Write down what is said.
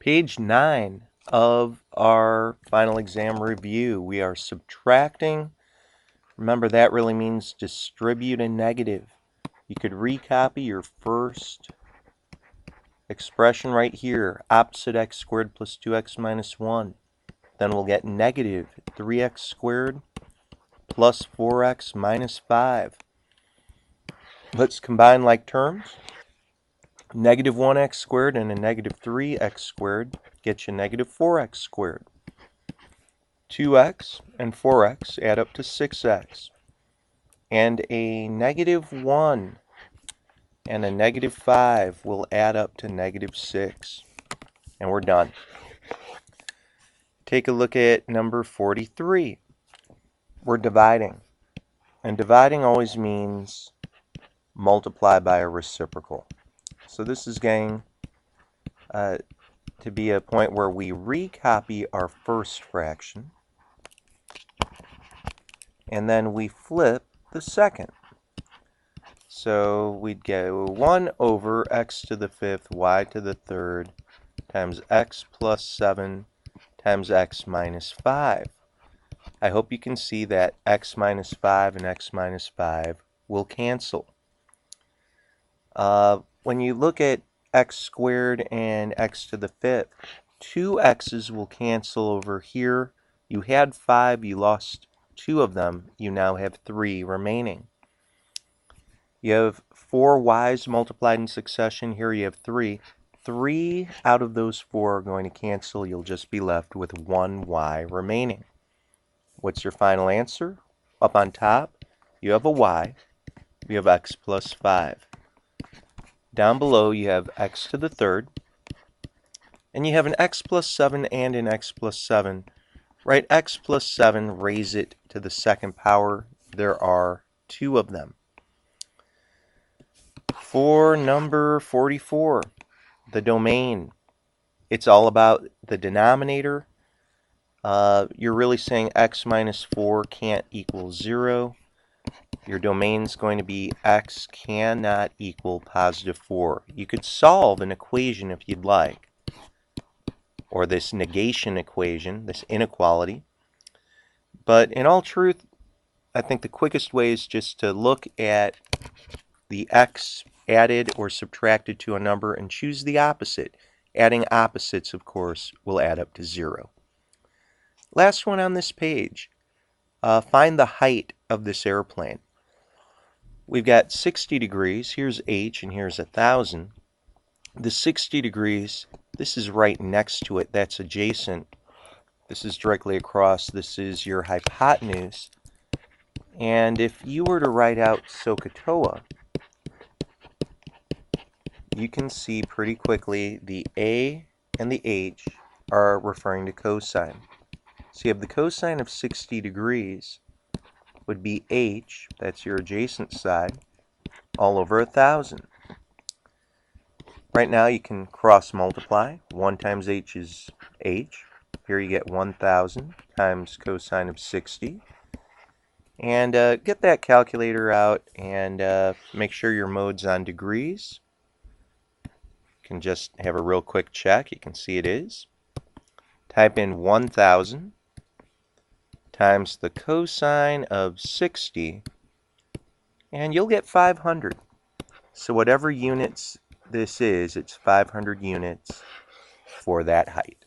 Page 9 of our final exam review. We are subtracting. Remember, that really means distribute a negative. You could recopy your first expression right here, opposite x squared plus 2x minus 1. Then we'll get negative 3x squared plus 4x minus 5. Let's combine like terms. Negative 1x squared and a negative 3x squared gets you negative 4x squared. 2x and 4x add up to 6x. And a negative 1 and a negative 5 will add up to negative 6. And we're done. Take a look at number 43. We're dividing. And dividing always means multiply by a reciprocal. So this is going to be a point where we recopy our first fraction. And then we flip the second. So we'd go 1 over x to the 5th, y to the 3rd, times x plus 7 times x minus 5. I hope you can see that x minus 5 and x minus 5 will cancel. When you look at x squared and x to the 5th, 2 x's will cancel over here. You had 5, you lost 2 of them, you now have 3 remaining. You have 4 y's multiplied in succession. Here you have 3. 3 out of those 4 are going to cancel. You'll just be left with 1 y remaining. What's your final answer? Up on top, you have a y. You have x plus 5. Down below, you have x to the 3rd. And you have an x plus 7 and an x plus 7. Write x plus 7, raise it to the second power. There are 2 of them. For number 44, the domain. It's all about the denominator. You're really saying x minus 4 can't equal 0. Your domain's going to be x cannot equal positive 4. You could solve an equation if you'd like, or this negation equation, this inequality. But in all truth, I think the quickest way is just to look at the x added or subtracted to a number and choose the opposite. Adding opposites, of course, will add up to 0. Last one on this page. Find the height of this airplane. We've got 60 degrees. Here's h and here's 1,000. The 60 degrees, this is right next to it. That's adjacent. This is directly across. This is your hypotenuse. And if you were to write out SOHCAHTOA, you can see pretty quickly the A and the H are referring to cosine. So you have the cosine of 60 degrees would be H, that's your adjacent side, all over 1,000. Right now you can cross multiply. 1 times H is H. Here you get 1,000 times cosine of 60. And get that calculator out and make sure your mode's on degrees. You can just have a real quick check. You can see it is. Type in 1,000 times the cosine of 60, and you'll get 500. So whatever units this is, it's 500 units for that height.